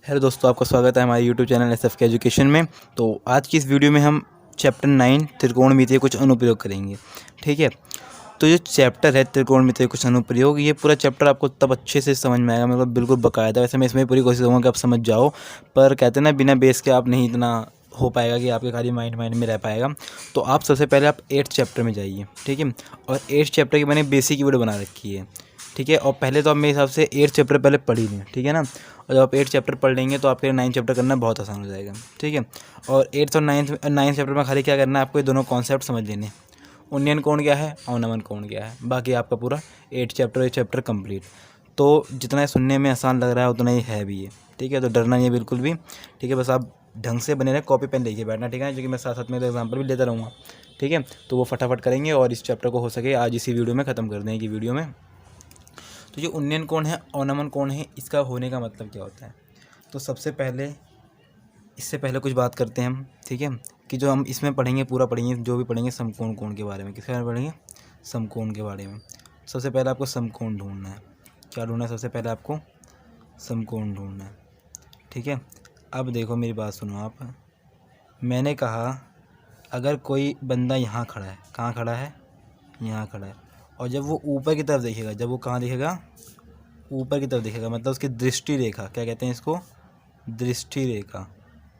Hello दोस्तों, आपका स्वागत है हमारे यूट्यूब चैनल एसएफ के एजुकेशन में। तो आज की इस वीडियो में हम चैप्टर 9 त्रिकोणमितीय कुछ अनुप्रयोग करेंगे। ठीक है, तो ये चैप्टर है त्रिकोणमितीय कुछ अनुप्रयोग। ये पूरा चैप्टर आपको तब अच्छे से समझ में आएगा, मतलब बिल्कुल बकायदा। वैसे मैं इसमें पूरी कोशिश करूँगा कि आप समझ जाओ, पर कहते हैं ना, बिना बेस के आप नहीं इतना हो पाएगा कि आपके खाली माइंड में रह पाएगा। तो आप सबसे पहले आप 8th चैप्टर में जाइए। ठीक है, और 8th चैप्टर की मैंने बेसिक वीडियो बना रखी है। ठीक है, और पहले तो आप मेरे हिसाब से 8th चैप्टर पहले पढ़ ही लें। ठीक है ना, और जब आप 8th चैप्टर पढ़ लेंगे तो आपके 9th चैप्टर करना बहुत आसान हो जाएगा। ठीक है, और 8th और 9th चैप्टर में खाली क्या करना है, आपको ये दोनों कॉन्सेप्ट समझ लेने। उन्नयन कोण क्या है, अवनमन कोण क्या है, बाकी आपका पूरा 8th चैप्टर कंप्लीट। तो जितना सुनने में आसान लग रहा है उतना ही है भी ये। ठीक है, तो डरना नहीं है बिल्कुल भी। ठीक है, बस आप ढंग से बने रहे, कॉपी पेन लेके बैठना। ठीक है, जो कि मैं साथ साथ में एग्जाम्पल भी लेता रहूँगा। ठीक है, तो वो फटाफट करेंगे और इस चैप्टर को हो सके आज इसी वीडियो में ख़त्म कर दें कि वीडियो में। तो जो उन्नयन कोण है, अवनमन कोण है, इसका होने का मतलब क्या होता है। तो सबसे पहले इससे पहले कुछ बात करते हैं हम। ठीक है, कि जो हम इसमें पढ़ेंगे, पूरा पढ़ेंगे, जो भी पढ़ेंगे समकोण कोण के बारे में। किसके बारे में पढ़ेंगे? समकोण के बारे में। सबसे पहले आपको समकोण ढूंढना है। क्या ढूंढना है? सबसे पहले आपको समकोण ढूंढना है। ठीक है, अब देखो मेरी बात सुनो आप। मैंने कहा अगर कोई बंदा यहाँ खड़ा है, कहाँ खड़ा है? यहाँ खड़ा है, और जब वो ऊपर की तरफ देखेगा, जब वो कहाँ देखेगा? ऊपर की तरफ देखेगा, मतलब उसकी दृष्टि रेखा, क्या कहते हैं इसको? दृष्टि रेखा।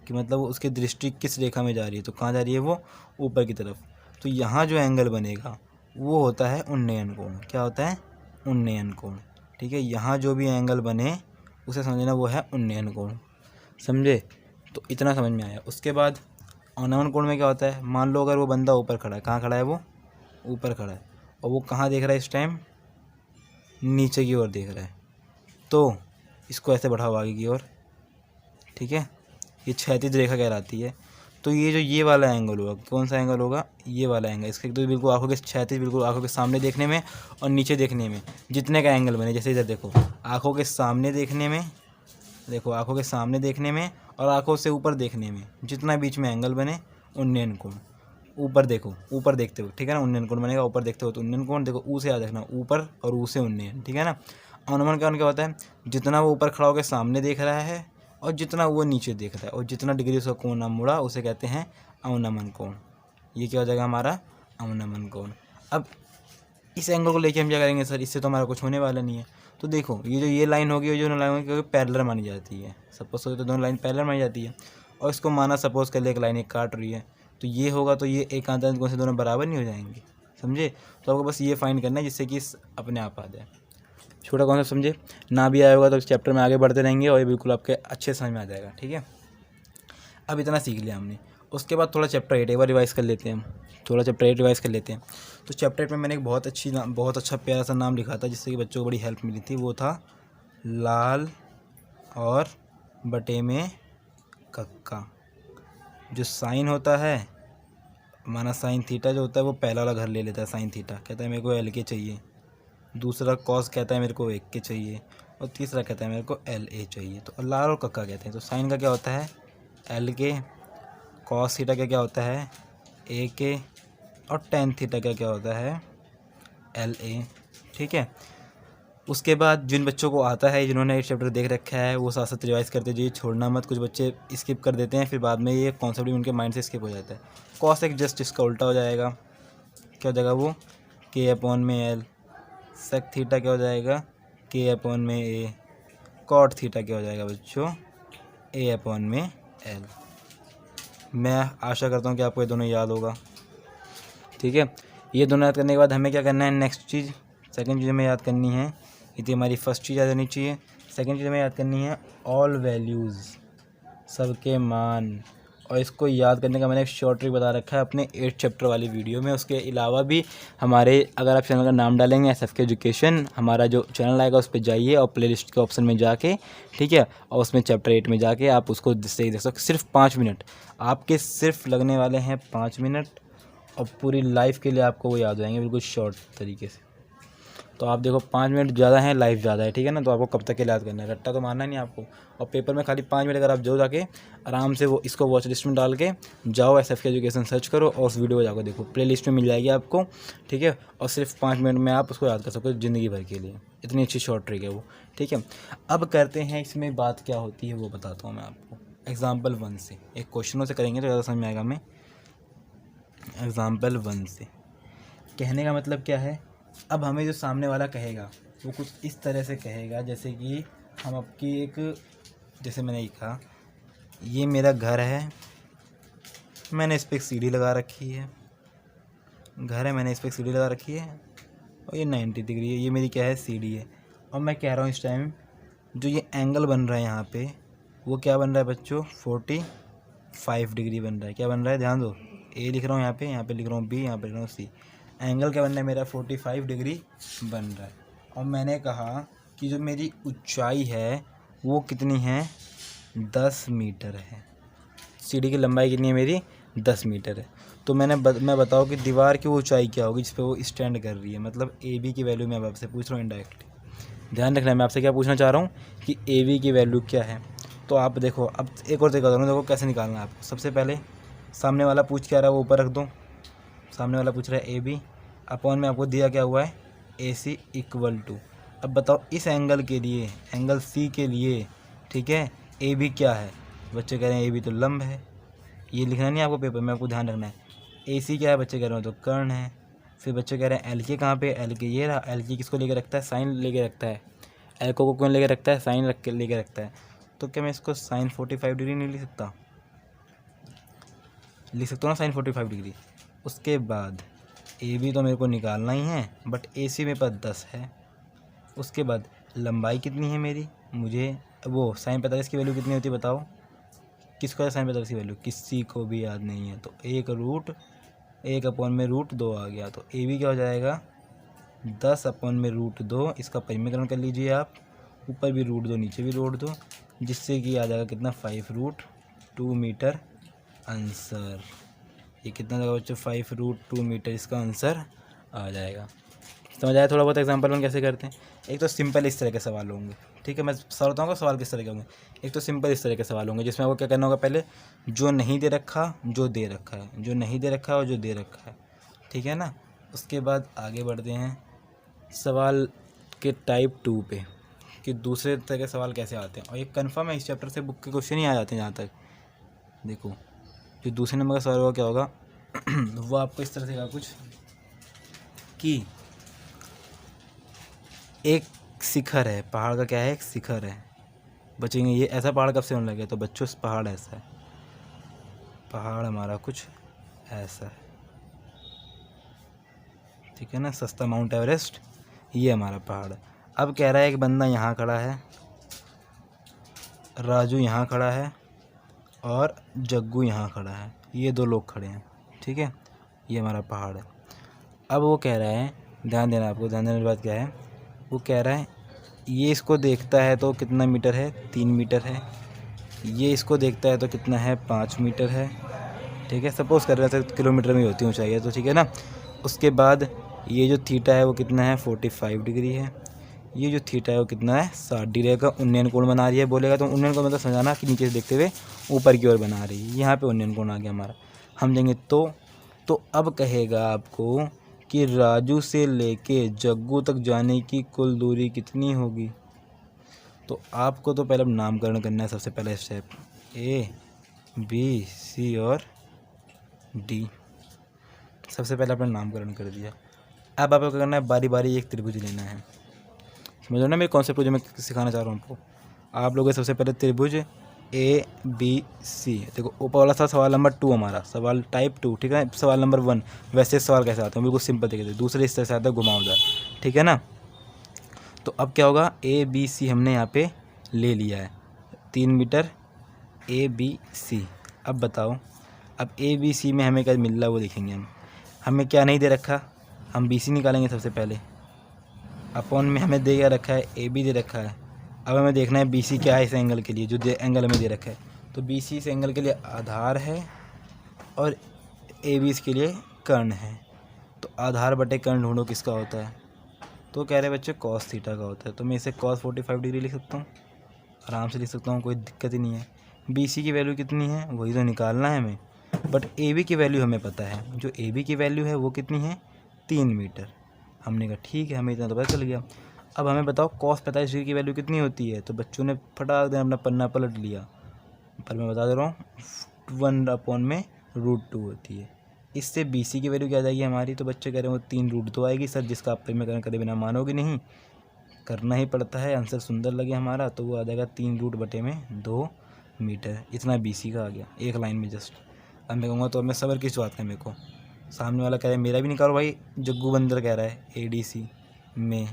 कि मतलब उसकी दृष्टि किस रेखा में जा रही है, तो कहाँ जा रही है वो? ऊपर की तरफ। तो यहाँ जो एंगल बनेगा वो होता है उन्नयन कोण। क्या होता है? उन्नयन कोण। ठीक है, यहाँ जो भी एंगल बने उसे समझना वो है उन्नयन कोण। समझे? तो इतना समझ में आया। उसके बाद अवनमन कोण में क्या होता है? मान लो अगर वो बंदा ऊपर खड़ा है, कहाँ खड़ा है वो? ऊपर खड़ा है, और वो कहाँ देख रहा है इस टाइम? नीचे की ओर देख रहा है। तो इसको ऐसे बढ़ाओ आगे की ओर। ठीक है, ये क्षैतिज रेखा कहलाती है। तो ये जो ये वाला एंगल होगा, कौन सा एंगल होगा? ये वाला एंगल। इसके तो बिल्कुल आंखों के क्षैतिज, बिल्कुल आंखों के सामने देखने में और नीचे देखने में जितने का एंगल बने। जैसे इधर देखो, आंखों के सामने देखने में, देखो आंखों के सामने देखने में और आंखों से ऊपर देखने में जितना बीच में एंगल बने, उन्नयन कोण। ऊपर देखो, ऊपर देखते हो, ठीक है ना, उन्नयन कोण बनेगा। ऊपर देखते हो तो उन्नयन कोण। देखो ऊ से याद रखना, ऊपर और ऊ से उन्नयन। ठीक है ना। अवनमन कोण क्या होता है? जितना वो ऊपर खड़ा होकर सामने देख रहा है और जितना वो नीचे देख रहा है और जितना डिग्री उसका कोण ना मुड़ा, उसे कहते हैं अवनमन कोण। ये क्या हो जाएगा हमारा? अवनमन कोण। अब इस एंगल को लेके हम क्या करेंगे? सर इससे तो हमारा कुछ होने वाला नहीं है। तो देखो ये जो ये लाइन होगी, जो लाइन होगी, क्योंकि पैरेलल मानी जाती है। सपोज करो तो दोनों लाइन पैरेलल मानी जाती है, और इसको माना सपोज कर ले एक लाइन एक काट रही है, तो ये होगा तो ये एक आधा कोण से दोनों बराबर नहीं हो जाएंगे। समझे? तो आपको बस ये फाइंड करना है जिससे कि अपने आप आ जाए। छोटा कॉन्सेप्ट समझे? ना भी आया होगा तो इस चैप्टर में आगे बढ़ते रहेंगे और ये बिल्कुल आपके अच्छे समझ में आ जाएगा। ठीक है, अब इतना सीख लिया हमने। उसके बाद थोड़ा चैप्टर 8 एक बार रिवाइज़ कर लेते हैं हम। थोड़ा चैप्टर 8 रिवाइज़ कर लेते हैं। तो चैप्टर 8 में मैंने एक बहुत अच्छा प्यारा सा नाम लिखा था, जिससे कि बच्चों को बड़ी हेल्प मिली थी। वो था लाल और बटे में कक्का। जो साइन होता है, माना साइन थीटा जो होता है, वो पहला वाला घर ले लेता है। साइन थीटा कहता है मेरे को एल के चाहिए, दूसरा कॉस कहता है मेरे को 1 के चाहिए, और तीसरा कहता है मेरे को एल ए चाहिए। तो लाल और कक्का कहते हैं। तो साइन का क्या होता है? एल के। कॉस थीटा का क्या होता है? ए के। और टेन थीटा का क्या होता है? L A. ठीक है, उसके बाद जिन बच्चों को आता है, जिन्होंने 8 चैप्टर देख रखा है, वो साथ साथ रिवाइज करते जाइए, छोड़ना मत। कुछ बच्चे स्किप कर देते हैं, फिर बाद में ये कॉन्सेप्ट भी उनके माइंड से स्किप हो जाता है। कॉस एक जस्ट इसका उल्टा हो जाएगा। क्या हो जाएगा वो? के अपॉन में एल। सेक थीटा क्या हो जाएगा? के अपॉन में ए। कॉट थीटा क्या हो जाएगा बच्चों? ए अपॉन में एल। मैं आशा करता हूँ कि आपको ये दोनों याद होगा। ठीक है, ये दोनों याद करने के बाद हमें क्या करना है? नेक्स्ट चीज़, सेकंड चीज़ हमें याद करनी है। ये थी हमारी फर्स्ट चीज़ याद आनी चाहिए। सेकंड चीज़ हमें याद करनी है ऑल वैल्यूज़, सबके मान। और इसको याद करने का मैंने एक शॉर्ट ट्रिक बता रखा है अपने 8 चैप्टर वाली वीडियो में। उसके अलावा भी हमारे, अगर आप चैनल का नाम डालेंगे एसएफ के एजुकेशन, हमारा जो चैनल आएगा उस पर जाइए और प्लेलिस्ट के ऑप्शन में जाके, ठीक है, और उसमें चैप्टर 8 में जाके आप उसको सही देख सकते। सिर्फ 5 मिनट आपके सिर्फ लगने वाले हैं, 5 मिनट, और पूरी लाइफ के लिए आपको वो याद हो जाएंगे बिल्कुल शॉर्ट तरीके से। तो आप देखो 5 मिनट ज़्यादा है, लाइफ ज़्यादा है, ठीक है ना। तो आपको कब तक याद करना है, रट्टा तो मारना नहीं आपको। और पेपर में खाली 5 मिनट अगर आप जो जाके आराम से वो इसको वॉच लिस्ट में डाल के जाओ, SFK एजुकेशन सर्च करो और उस वीडियो को जाकर देखो, प्ले लिस्ट में मिल जाएगी आपको, ठीक है। और सिर्फ 5 मिनट में आप उसको याद कर सकते हो ज़िंदगी भर के लिए। इतनी अच्छी शॉर्ट ट्रिक है वो, ठीक है। अब करते हैं इसमें बात क्या होती है वो बताता हूँ मैं आपको। एग्जाम्पल 1 से, एक क्वेश्चनों से करेंगे तो ज़्यादा समझ में आएगा। मैं एग्ज़ाम्पल 1 से कहने का मतलब क्या है, अब हमें जो सामने वाला कहेगा वो कुछ इस तरह से कहेगा, जैसे कि हम आपकी एक, जैसे मैंने लिखा ये मेरा घर है, मैंने इस पर एक सीढ़ी लगा रखी है, घर है, मैंने इस पर एक सीढ़ी लगा रखी है और ये 90 डिग्री है, ये मेरी क्या है, सीढ़ी है। और मैं कह रहा हूँ इस टाइम जो ये एंगल बन रहा है यहाँ पे वो क्या बन रहा है बच्चों, 45 डिग्री बन रहा है। क्या बन रहा है, ध्यान दो, ए लिख रहा हूँ यहाँ पे लिख रहा हूँ बी, यहाँ पे लिख रहा हूँ सी। एंगल क्या बन रहा है मेरा, 45 डिग्री बन रहा है। और मैंने कहा कि जो मेरी ऊंचाई है वो कितनी है, 10 मीटर है। सीढ़ी की लंबाई कितनी है मेरी, 10 मीटर है। तो मैं बताऊँ कि दीवार की ऊंचाई क्या होगी जिस पे वो स्टैंड कर रही है, मतलब ए बी की वैल्यू मैं अब आपसे पूछ रहा हूँ इनडायरेक्टली। ध्यान रखना है मैं आपसे क्या पूछना चाह रहा हूँ कि ए बी की वैल्यू क्या है। तो आप देखो, अब एक और तरीका करूँ, देखो कैसे निकालना है आपको। सबसे पहले सामने वाला पूछ क्या रहा है वो ऊपर रख दो। सामने वाला पूछ रहा है ए बी, अपॉन में आपको दिया क्या हुआ है, ए सी इक्वल टू। अब बताओ इस एंगल के लिए, एंगल सी के लिए, ठीक है, ए बी क्या है। बच्चे कह रहे हैं ए बी तो लंब है, ये लिखना नहीं आपको पेपर में, आपको ध्यान रखना है। ए सी क्या है, बच्चे कह रहे हो तो कर्ण है। फिर बच्चे कह रहे हैं एल के कहाँ पे, एल के ये रहा। एल के किसको लेके रखता है, साइन लेके रखता है। एल को कौन लेके रखता है, साइन रख के लेके रखता है। तो क्या मैं इसको साइन 45 डिग्री नहीं लिख सकता, लिख सकता हूँ ना साइन 45 डिग्री। उसके बाद ए बी तो मेरे को निकालना ही है, बट ए सी मेरे पास 10 है। उसके बाद लंबाई कितनी है मेरी, मुझे वो साइन 45 की वैल्यू कितनी होती है बताओ, किसको है साइन 45 की वैल्यू, किसी को भी याद नहीं है। तो 1 अपॉन में √2 आ गया। तो ए बी क्या हो जाएगा, 10 अपॉन में √2। इसका परिमीकरण कर लीजिए आप, ऊपर भी √2 नीचे भी √2, जिससे कि आ जाएगा कितना, 5√2 मीटर आंसर। ये कितना जाएगा बच्चों, 5√2 मीटर इसका आंसर आ जाएगा। समझ आया थोड़ा बहुत एग्जांपल हम कैसे करते हैं। एक तो सिंपल इस तरह के सवाल होंगे, ठीक है। मैं सर बताऊँगा सवाल किस तरह के होंगे। एक तो सिंपल इस तरह के सवाल होंगे जिसमें आपको क्या करना होगा, पहले जो नहीं दे रखा, जो दे रखा है, जो नहीं दे रखा है और जो दे रखा है, ठीक है ना। उसके बाद आगे बढ़ते हैं सवाल के टाइप 2 पे, कि दूसरे तरह के सवाल कैसे आते हैं। और ये कन्फर्म है इस चैप्टर से बुक के क्वेश्चन ही आ जाते हैं। जहाँ तक देखो, जो दूसरे नंबर का सवाल होगा क्या होगा वो आपको इस तरह से कहा कुछ कि एक शिखर है, पहाड़ का क्या है, एक शिखर है। बचेंगे ये ऐसा पहाड़ कब से होने लगे, तो बच्चों पहाड़ ऐसा है, पहाड़ हमारा कुछ ऐसा है, ठीक है ना। सस्ता माउंट एवरेस्ट ये हमारा पहाड़ है। अब कह रहा है एक बंदा यहाँ खड़ा है, राजू यहाँ खड़ा है और जग्गू यहाँ खड़ा है, ये 2 लोग खड़े हैं, ठीक है। ये हमारा पहाड़ है। अब वो कह रहा है, ध्यान देना आपको, ध्यान देने की बात क्या है, वो कह रहा है ये इसको देखता है तो कितना मीटर है, 3 मीटर है। ये इसको देखता है तो कितना है, 5 मीटर है, ठीक है। सपोज़ कर रहे थे किलोमीटर में होती ऊंचाई है, तो ठीक है ना। उसके बाद ये जो थीटा है वो कितना है, 45 डिग्री है। ये जो थीटा है वो कितना है, 60 डिग्री का उन्नयन कोण बना रही है। बोलेगा तो उन्नयन कोण मतलब समझाना कि नीचे से देखते हुए ऊपर की ओर बना रही है। यहाँ पे उन्नयन कोण आ गया हमारा, हम देंगे तो अब कहेगा आपको कि राजू से लेके जग्गू तक जाने की कुल दूरी कितनी होगी। तो आपको तो पहले नामकरण करना है, सबसे पहला स्टेप ए बी सी और डी। सबसे पहले आपने नामकरण कर दिया। अब आपको क्या करना है, बारी बारी एक त्रिभुज लेना है। समझ लो ना मेरे कॉन्सेप्ट जो मैं सिखाना चाह रहा हूँ आपको। आप लोग सबसे पहले त्रिभुज ए बी सी, देखो ऊपर वाला था सवाल नंबर 2 हमारा, सवाल टाइप 2, ठीक है। सवाल नंबर 1 वैसे सवाल कैसे आते हैं, बिल्कुल सिंपल तरीके से। दूसरे इस तरह से आता है घुमावदार, ठीक है ना। तो अब क्या होगा, ए बी सी हमने यहाँ पे ले लिया है, 3 मीटर ए बी सी। अब बताओ, अब ए बी सी में हमें क्या मिल रहा है वो देखेंगे हम। हमें क्या नहीं दे रखा, हम बी सी निकालेंगे सबसे पहले। अपॉन में हमें दे क्या रखा है, ए बी दे रखा है। अब हमें देखना है बी सी क्या है इस एंगल के लिए, जो एंगल हमें दे रखा है। तो बी सी इस एंगल के लिए आधार है और ए बी इसके लिए कर्ण है। तो आधार बटे कर्ण ढूंढो किसका होता है, तो कह रहे बच्चे कॉस थीटा का होता है, तो मैं इसे कॉस 45 डिग्री लिख सकता हूँ, आराम से लिख सकता हूँ, कोई दिक्कत ही नहीं है। बी सी की वैल्यू कितनी है वही तो निकालना है हमें, बट ए बी की वैल्यू हमें पता है, जो ए बी की वैल्यू है वो कितनी है 3 मीटर। हमने कहा ठीक है, हमें इतना तो पता चल गया। अब हमें बताओ कॉस 45 डिग्री की वैल्यू कितनी होती है, तो बच्चों ने फटाक देना अपना पन्ना पलट लिया, पर मैं बता दे रहा हूँ 1/√2 होती है। इससे बी सी की वैल्यू क्या आ जाएगी हमारी, तो बच्चे कह रहे हैं वो 3√2 आएगी सर, जिसका आप पे में करे बिना मानोगे नहीं, करना ही पड़ता है, आंसर सुंदर लगे हमारा, तो वो आ जाएगा 3√2 मीटर। इतना बी सी का आ गया एक लाइन में जस्ट। अब मैं कहूँगा तो अब मैं सबर किस बात का, मेरे को सामने वाला कह रहा है मेरा भी निकालो भाई, जग्गू बंदर कह रहा है ए डी सी में,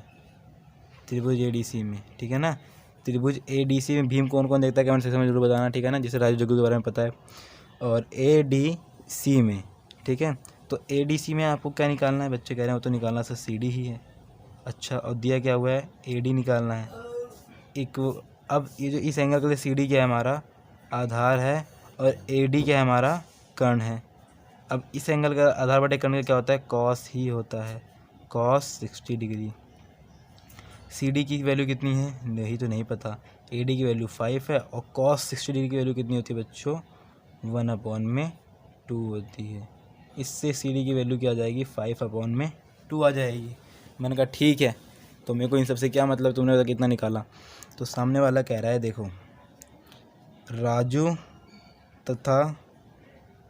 त्रिभुज ए डी सी में, ठीक है ना। त्रिभुज ए डी सी में भीम कौन कौन देखता है कमेंट सेक्शन में जरूर बताना, ठीक है ना, जिसे राजू जग्गू के बारे में पता है। और ए डी सी में, ठीक है, तो ए डी सी में आपको क्या निकालना है, बच्चे कह रहे हैं वो तो निकालना सर सी डी ही है। अच्छा, और दिया क्या हुआ है ए डी निकालना है अब ये जो इस एंगल के लिए सी डी क्या है हमारा आधार है, और ए डी क्या है हमारा कर्ण है। अब इस एंगल का आधार बटे कर्ण का क्या होता है कॉस ही होता है, कॉस 60 डिग्री। सी डी की वैल्यू कितनी है यही तो नहीं पता, ए डी की वैल्यू 5 है, और कॉस 60 डिग्री की वैल्यू कितनी होती है बच्चों 1/2 होती है। इससे सी डी की वैल्यू क्या आ जाएगी 5/2 आ जाएगी। मैंने कहा ठीक है, तो मेरे को इन सबसे क्या मतलब, तुमने कितना निकाला। तो सामने वाला कह रहा है देखो राजू तथा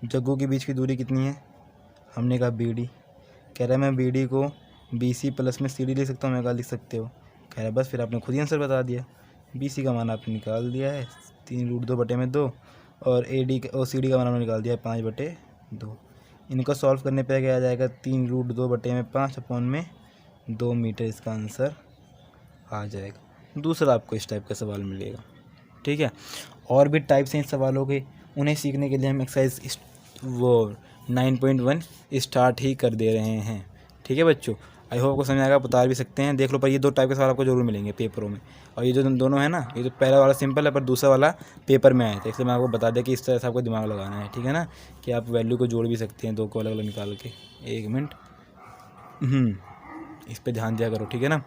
जग्गू के बीच की दूरी कितनी है, हमने कहा बी डी। कह रहा है मैं बी डी को बी सी प्लस में सी डी लिख सकता हूँ, मैं कहा लिख सकते हो। कह रहा है बस फिर आपने खुद ही आंसर बता दिया, बी सी का मान आपने निकाल दिया है 3√2/2, और ए डी और सी डी का मान आपने निकाल दिया है 5/2। इनको सॉल्व करने पर क्या आ जाएगा 3√2/5/2 मीटर, इसका आंसर आ जाएगा। दूसरा आपको इस टाइप का सवाल मिलेगा, ठीक है। और भी टाइप्स हैं इस सवालों के, उन्हें सीखने के लिए हम एक्सरसाइज वो 9.1 स्टार्ट ही कर दे रहे हैं, ठीक है बच्चों। आई होप आपको समझ आएगा, बता भी सकते हैं, देख लो। पर ये 2 टाइप के सवाल आपको जरूर मिलेंगे पेपरों में, और ये जो दोनों है ना, ये तो पहला वाला सिंपल है पर दूसरा वाला पेपर में आया था, इसलिए मैं आपको बता दें कि इस तरह से आपको दिमाग लगाना है, ठीक है ना, कि आप वैल्यू को जोड़ भी सकते हैं 2 को अलग अलग निकाल के। 1 मिनट, इस पर ध्यान दिया करो, ठीक है ना।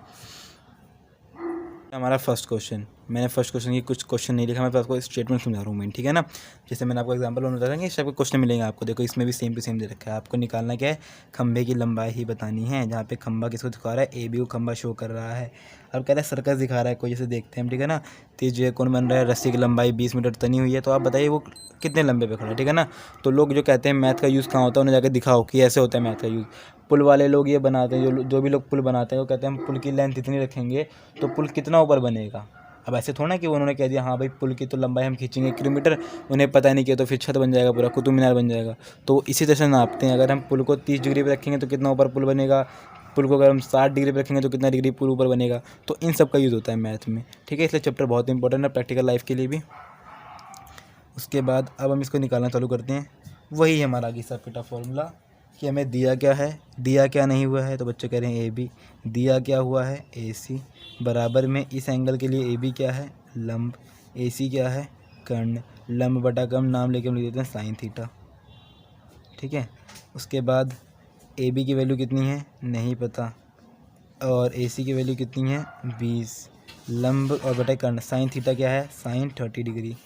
हमारा फर्स्ट क्वेश्चन, मैंने फर्स्ट क्वेश्चन की कुछ क्वेश्चन नहीं लिखा, मैं आपको स्टेटमेंट समझा रहा हूँ मैं, ठीक है ना। जैसे मैंने आपको एग्जांपल में बताया इस टाइप के क्वेश्चन मिलेंगे आपको। देखो इसमें भी सेम टू सेम दे रखा है, आपको निकालना क्या है खंभे की लंबाई ही बतानी है, जहाँ पे खंभा किसको दिखा रहा है ए बी को खंभा शो कर रहा है। अब कह रहा है सर्कस दिखा रहा है कोई, जैसे देखते हैं हम, ठीक है ना। तो जो कौन बन रहा है, रस्सी की लंबाई 20 मीटर तनी हुई है, तो आप बताइए वो कितने लंबे पे खड़ा है, ठीक है ना। तो लोग जो कहते हैं मैथ का यूज़ कहाँ होता है, उन्हें जाकर दिखाओ कि ऐसे होता है मैथ का यूज़। पुल वाले लोग ये बनाते हैं, जो भी लोग पुल बनाते हैं वो कहते हैं हम पुल की लेंथ इतनी रखेंगे तो पुल कितना ऊपर बनेगा। अब ऐसे थोड़ा कि उन्होंने कह दिया हाँ भाई पुल की तो लंबाई हम खींचेंगे 1 किलोमीटर, उन्हें पता नहीं किया तो फिर छत बन जाएगा, पूरा कुतुब मीनार बन जाएगा। तो इसी तरह से नापते हैं, अगर हम पुल को 30 डिग्री पर रखेंगे तो कितना ऊपर पुल बनेगा, पुल को अगर हम 60 डिग्री पर रखेंगे तो कितना डिग्री पुल ऊपर बनेगा। तो इन सब का यूज़ होता है मैथ में, ठीक है। इसलिए चैप्टर बहुत इंपॉर्टेंट है प्रैक्टिकल लाइफ के लिए भी। उसके बाद अब हम इसको निकालना चालू करते हैं, वही हमारा आगे सब पिटा फॉर्मूला कि हमें दिया क्या है, दिया क्या नहीं हुआ है। तो बच्चे कह रहे हैं ए बी, दिया क्या हुआ है ए सी, बराबर में इस एंगल के लिए ए बी क्या है लंब, ए सी क्या है कर्ण, लंब बटा कर्ण नाम लेके हम लिख देते हैं साइन थीटा, ठीक है। उसके बाद ए बी की वैल्यू कितनी है नहीं पता, और ए सी की वैल्यू कितनी है 20, लंब और बटा कर्ण साइन थीटा क्या है साइन 30 डिग्री,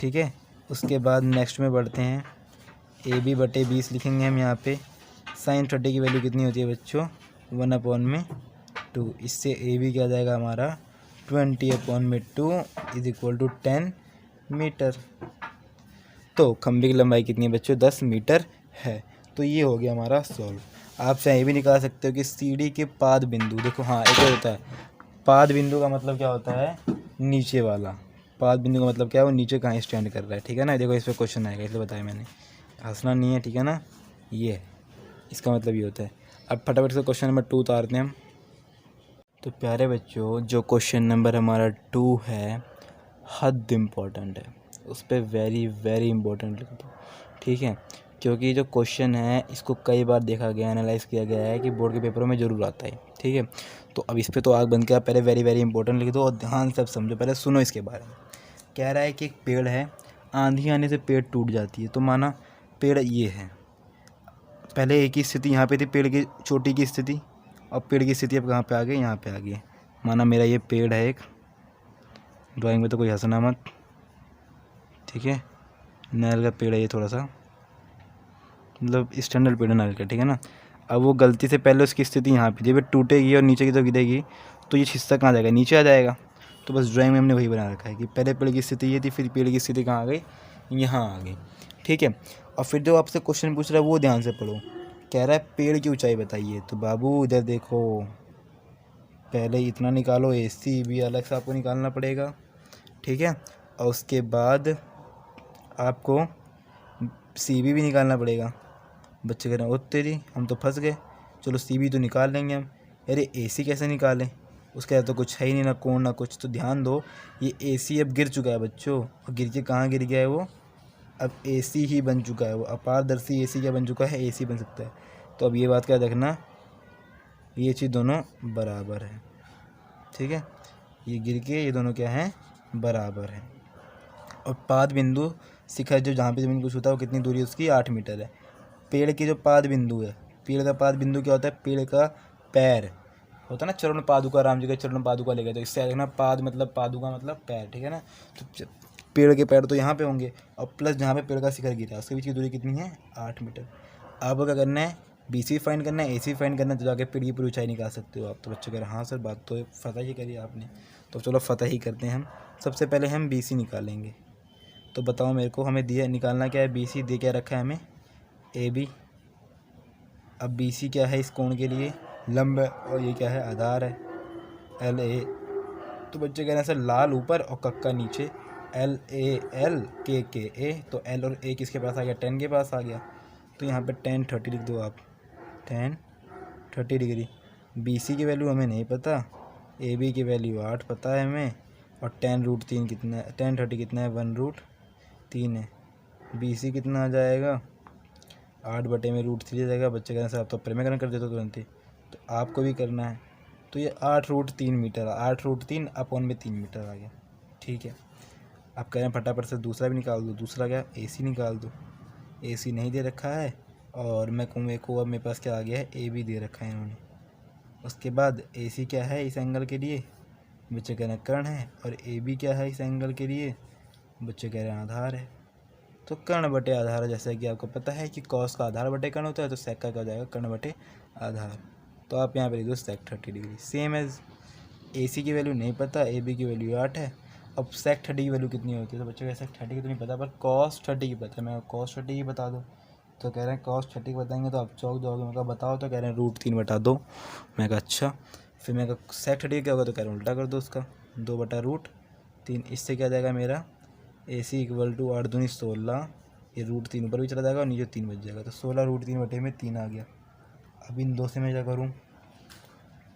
ठीक है। उसके बाद नेक्स्ट में बढ़ते हैं, ए बी बटे 20 लिखेंगे हम यहाँ पे। साइन 30 की वैल्यू कितनी होती है बच्चों 1/2। इससे ए बी क्या आ जाएगा हमारा 20/2 इज इक्वल टू 10 मीटर। तो खंभे की लंबाई कितनी है बच्चों 10 मीटर है। तो ये हो गया हमारा सॉल्व। आप चाहे ये भी निकाल सकते हो कि सी डी के पाद बिंदु, देखो हाँ एक होता है पाद बिंदु का मतलब क्या होता है नीचे वाला, पाद बिंदु का मतलब क्या है वो नीचे कहाँ स्टैंड कर रहा है, ठीक है ना। देखो इस पर क्वेश्चन आएगा इसलिए बताया मैंने, हंसना नहीं है, ठीक है ना। ये इसका मतलब ये होता है। अब फटाफट से क्वेश्चन नंबर 2 उतारते हैं हम। तो प्यारे बच्चों जो क्वेश्चन नंबर हमारा 2 है हद इम्पॉर्टेंट है, उस पर वेरी वेरी इंपॉर्टेंट लिख दो, ठीक है। क्योंकि जो क्वेश्चन है इसको कई बार देखा गया, एनालाइज किया गया है कि बोर्ड के पेपरों में ज़रूर आता है, ठीक है। तो अब इस पर तो आग बंद किया, पहले वेरी वेरी इंपॉर्टेंट लिख दो और ध्यान से अब समझो, पहले सुनो इसके बारे में। कह रहा है कि एक पेड़ है, आंधी आने से पेड़ टूट जाती है, तो माना पेड़ ये है, पहले एक ही स्थिति यहाँ पे थी पेड़ की चोटी की स्थिति, अब पेड़ की स्थिति अब कहाँ पे आ गई, यहाँ पे आ गई। माना मेरा ये पेड़ है एक, ड्राइंग में तो कोई हंसना मत, ठीक है। नारियल का पेड़ है ये, थोड़ा सा मतलब स्टैंडर्ड पेड़ है नारियल का, ठीक है ना। अब वो गलती से पहले उसकी स्थिति यहाँ पे, जब ये टूटेगी और नीचे की तरफ गिरेगी तो ये हिस्सा कहाँ जाएगा, नीचे आ जाएगा। तो बस ड्राइंग में हमने वही बना रखा है कि पहले पेड़ की स्थिति ये थी, फिर पेड़ की स्थिति कहाँ आ गई, यहाँ आ गई, ठीक है। और फिर जो आपसे क्वेश्चन पूछ रहा है वो ध्यान से पढ़ो। कह रहा है पेड़ की ऊंचाई बताइए, तो बाबू इधर देखो, पहले इतना निकालो, AC भी अलग से आपको निकालना पड़ेगा, ठीक है। और उसके बाद आपको CB भी निकालना पड़ेगा। बच्चे कह रहे हैं ओ तेरी, हम तो फंस गए, चलो CB तो निकाल लेंगे हम। अरे AC कैसे निकालें, उसका तो कुछ है ही नहीं, ना कोण ना कुछ। तो ध्यान दो, ये AC अब गिर चुका है बच्चों, और गिर के कहाँ गिर गया है वो, अब AC ही बन चुका है वो। अपारदर्शी AC क्या बन चुका है, AC बन सकता है। तो अब ये बात क्या रखना, ये चीज़ दोनों बराबर है, ठीक है। ये गिर के ये दोनों क्या हैं, बराबर है। और पाद बिंदु शिखर जो जहाँ पे ज़मीन को छूता है वो कितनी दूरी है उसकी, 8 मीटर है। पेड़ की जो पाद बिंदु है, पेड़ का पाद बिंदु क्या होता है, पेड़ का पैर होता है ना, चरण पादुका, राम जी का चरण पादुका लेके, तो इससे देखना पाद मतलब पादुका मतलब पैर, ठीक है ना। तो पेड़ के पैर तो यहाँ पे होंगे, और प्लस जहाँ पे पेड़ का शिखर गिरा है उसके बीच की दूरी कितनी है, 8 मीटर। आपको क्या करना है, BC फाइंड करना है, AC फाइंड करना है, तो जाके पेड़ की पूरी ऊंचाई निकाल सकते हो आप। तो बच्चे कह रहे हैं हाँ सर, बात तो फतह ही करी आपने। तो चलो फतह ही करते हैं हम। सबसे पहले हम BC निकालेंगे। तो बताओ मेरे को, हमें दिया निकालना क्या है, BC दे क्या रखा है हमें, AB। अब BC क्या है इस कोण के लिए, लंब है, और ये क्या है, आधार है, LA। तो बच्चे कह रहे हैं सर लाल ऊपर और कक्का नीचे, LAL KKA। तो L और A किसके पास आ गया, 10 के पास आ गया। तो यहाँ पे 10 30 लिख दो आप, 10 30 डिग्री। BC की वैल्यू हमें नहीं पता, AB की वैल्यू 8 पता है हमें, और 10√3 कितना है, 10 30 कितना है, 1√3 है। BC कितना आ जाएगा, 8 बटे में √3 आ जाएगा। बच्चे कहने से आप तो प्रेमीकरण कर देते हो तुरंत ही, तो आपको भी करना है। तो ये 8√3 मीटर, 8√3 अपॉन में 3 मीटर आ गया, ठीक है। आप कह रहे हैं फटाफट से दूसरा भी निकाल दो, दूसरा क्या, AC निकाल दो। AC नहीं दे रखा है, और मैं कहूँ एक को, अब मेरे पास क्या आ गया है, AB दे रखा है इन्होंने। उसके बाद AC क्या है इस एंगल के लिए, बच्चे कह रहे हैं कर्ण है, और AB क्या है इस एंगल के लिए, बच्चे कह रहे हैं आधार है। तो कर्ण बटे आधार, जैसा कि आपको पता है कि कॉस का आधार बटे कर्ण होता है, तो सेक का क्या हो जाएगा, कर्ण बटे आधार। तो आप यहाँ पे लिख दो सेक 30 डिग्री। सेम एज AC की वैल्यू नहीं पता, AB की वैल्यू 8 है। अब सेक 30 की वैल्यू कितनी होती है, तो बच्चों को सेक 30 की तो नहीं पता, पर कॉस 30 की पता है। मैं कॉस 30 की बता दो, तो कह रहे हैं कॉस 30 बताएंगे तो आप चौक जाओगे। मैं कहा बताओ, तो कह रहे हैं √3 बटा 2। मैं कहा अच्छा। फिर मैं कहा सेक 30 क्या होगा, तो कह रहे हैं उल्टा कर दो उसका, 2 बटा √3। इससे क्या जाएगा मेरा, AC इक्वल टू 8 दूनी 16, ये √3 ऊपर भी चला जाएगा और नीचे 3 बच जाएगा, तो 16√3 बटे में 3 आ गया। अब इन दो से मैं क्या करूँ,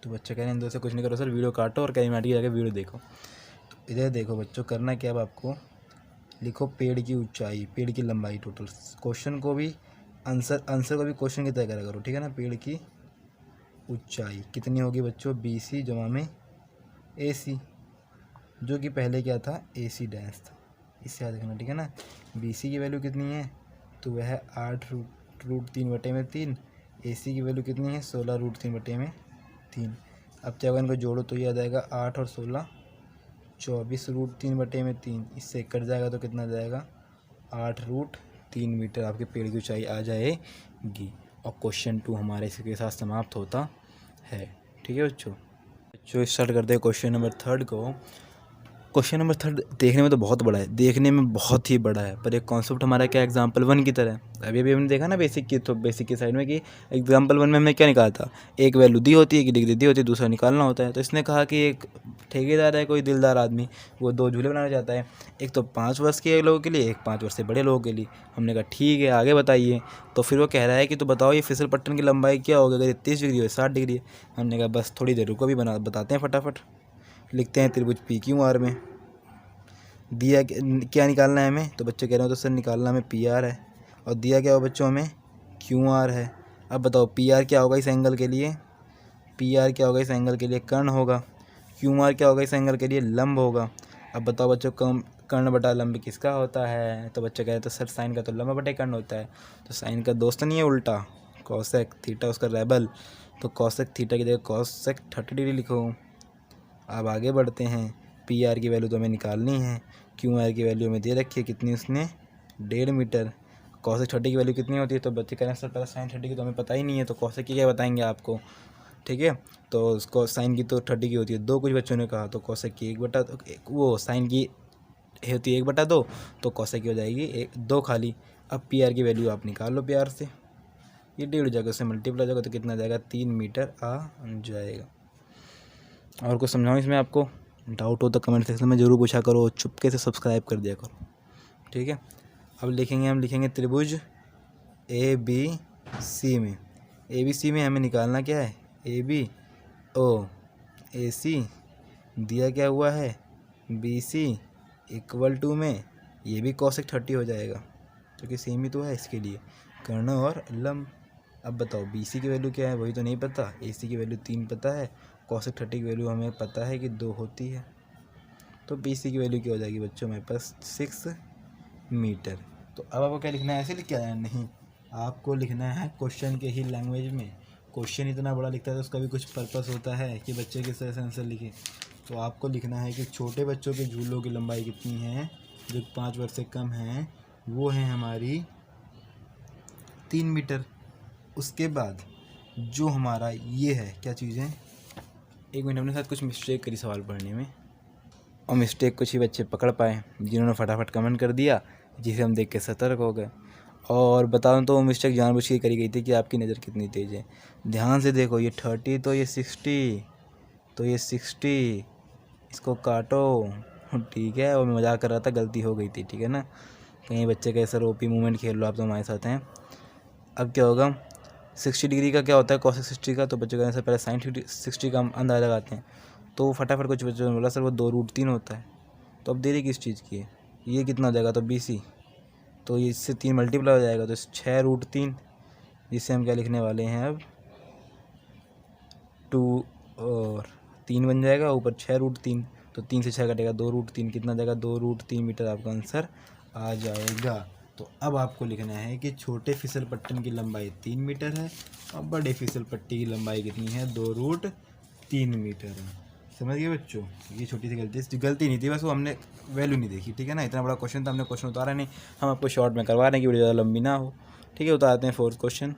तो बच्चे कह रहे हैं इन दो से कुछ नहीं करो सर, वीडियो काटो और कैलकुलेटर जाकर वीडियो देखो। तो इधर देखो बच्चों, करना क्या, अब आपको लिखो पेड़ की ऊंचाई, पेड़ की लंबाई टोटल। क्वेश्चन को भी आंसर को भी क्वेश्चन की तरह करा करो, ठीक है ना। पेड़ की ऊंचाई कितनी होगी बच्चों, BC जमा में AC, जो कि पहले क्या था, AC डैश था, इससे याद रखना, ठीक है ना। BC की वैल्यू कितनी है, तो वह है 8√3 बटे में 3। AC की वैल्यू कितनी है, 16√3 बटे में 3। अब चाहे इनको जोड़ो तो ये आ जाएगा 8 और 16 24√3 बटे में 3। इससे कट जाएगा तो कितना जाएगा, 8√3 मीटर आपके पेड़ की ऊंचाई आ जाएगी। और क्वेश्चन 2 हमारे इसके साथ समाप्त होता है, ठीक है बच्चों। स्टार्ट करते हैं क्वेश्चन नंबर 3 को। क्वेश्चन नंबर 3 देखने में तो बहुत बड़ा है, देखने में बहुत ही बड़ा है, पर एक कॉन्सेप्ट हमारा क्या एग्जाम्पल 1 की तरह है। अभी हमने देखा ना बेसिक की, तो बेसिक की साइड में कि एग्जाम्पल 1 में हमने क्या निकाला था, एक वैल्यू दी होती है कि डिग्री दी होती है, दूसरा निकालना होता है। तो इसने कहा कि एक ठेकेदार है कोई दिलदार आदमी, वो 2 झूले बनाना चाहता है, एक तो 5 वर्ष के लोगों के लिए, एक 5 वर्ष से बड़े लोगों के लिए। हमने कहा ठीक है आगे बताइए। तो फिर वो कह रहा है कि तो बताओ ये फिसल पट्टन की लंबाई क्या होगी अगर 30 डिग्री हो 60 डिग्री है। हमने कहा बस थोड़ी देर रुको, भी बताते हैं फटाफट। लिखते हैं त्रिभुज PQR में दिया क्या निकालना है हमें, तो बच्चे कह रहे हो तो सर निकालना हमें PR है, और दिया क्या हो बच्चों हमें, QR है। अब बताओ PR क्या होगा इस एंगल के लिए, PR क्या होगा इस एंगल के लिए, कर्ण होगा। QR क्या होगा इस एंगल के लिए, लंब होगा। अब बताओ बच्चों कर्ण बटा लंब किसका होता है, तो बच्चे कह रहे तो सर साइन का तो लंब बटे कर्ण होता है। तो साइन का दोस्त नहीं है उल्टा, कोसेक, थीटा उसका रेबल, तो कॉसेक थीटा की जगह कॉसेक 30 डिग्री लिखो। अब आगे बढ़ते हैं। पी आर की वैल्यू तो हमें निकालनी है। क्यू आर की वैल्यू हमें दे रखी है कितनी, उसने 1.5 मीटर। कॉसेक 30 की वैल्यू कितनी होती है, तो बच्चे कह रहे हैं सर पहले साइन 30 की तो हमें पता ही नहीं है, तो कॉसेक की क्या बताएंगे आपको, ठीक है। तो उसको साइन की तो 30 की होती है 2, कुछ बच्चों ने कहा, तो कॉसेक की 1/2, वो साइन की होती है 1/2, तो कॉसेक की हो जाएगी 2 खाली। अब पी आर की वैल्यू आप निकाल लो, पी आर से ये 1.5 जाएगा, उससे मल्टीप्लाई जाएगा तो कितना जाएगा, 3 मीटर आ जाएगा। और कुछ समझाऊँ इसमें आपको, डाउट हो तो कमेंट सेक्शन में ज़रूर पूछा करो, चुपके से सब्सक्राइब कर दिया करो, ठीक है। अब हम लिखेंगे त्रिभुज ए बी सी में। ए बी सी में हमें निकालना क्या है, ए बी ओ ए सी दिया क्या हुआ है, बी सी इक्वल टू में ये भी कॉसेक 30 हो जाएगा, क्योंकि सेम ही तो है इसके लिए, कर्ण और लंब। अब बताओ बी सी की वैल्यू क्या है, वही तो नहीं पता। ए सी की वैल्यू 3 पता है, कॉसेक 30 की वैल्यू हमें पता है कि 2 होती है, तो बी सी की वैल्यू क्या हो जाएगी बच्चों हमारे पास 6 मीटर। तो अब आपको क्या लिखना है, ऐसे लिख के आया नहीं, आपको लिखना है क्वेश्चन के ही लैंग्वेज में। क्वेश्चन इतना बड़ा लिखता है तो उसका भी कुछ पर्पस होता है कि बच्चे किस तरह से आंसर लिखे। तो आपको लिखना है कि छोटे बच्चों के झूलों की लंबाई कितनी है, जो 5 वर्ष से कम है, वो है हमारी 3 मीटर। उसके बाद जो हमारा ये है क्या चीज़ है, 1 मिनट, अपने साथ कुछ मिस्टेक करी सवाल पढ़ने में, और मिस्टेक कुछ ही बच्चे पकड़ पाए जिन्होंने फटाफट कमेंट कर दिया, जिसे हम देख के सतर्क हो गए। और बता दूँ तो वो मिस्टेक जानबूझ के करी गई थी कि आपकी नज़र कितनी तेज़ है। ध्यान से देखो, ये 30 तो ये 60, तो ये 60, इसको काटो, ठीक है। और मैं मजाक कर रहा था, गलती हो गई थी, ठीक है ना। कहीं बच्चे के सर ओपी मूवमेंट खेल लो, आप तो हमारे साथ हैं। अब क्या होगा, 60 डिग्री का क्या होता है, कॉसेक 60 का, तो बच्चों कहने से पहले साइन 60 का हम अंदाज़ा लगाते हैं। तो फटाफट कुछ बच्चों ने बोला सर वो 2√3 होता है। तो अब देरी किस चीज़ की है, ये कितना हो जाएगा, तो बी सी, तो ये इससे 3 मल्टीप्लाई हो जाएगा, तो 6√3, जिससे हम क्या लिखने वाले हैं अब 2 और 3 बन जाएगा, ऊपर 6√3, तो 3 से 6 कटेगा 2√3, कितना जाएगा 2√3 मीटर आपका आंसर आ जाएगा। तो अब आपको लिखना है कि छोटे फिसल पट्टन की लंबाई 3 मीटर है और बड़े फिसल पट्टी की लंबाई कितनी है, 2√3 मीटर है। समझ गए बच्चों, ये छोटी सी गलती नहीं थी, बस वो हमने वैल्यू नहीं देखी, ठीक है ना। इतना बड़ा क्वेश्चन था, हमने क्वेश्चन उतारा नहीं, हम आपको शॉर्ट में करवा रहे हैं कि वीडियो ज़्यादा लंबी ना हो, ठीक है। उतारते हैं 4th क्वेश्चन।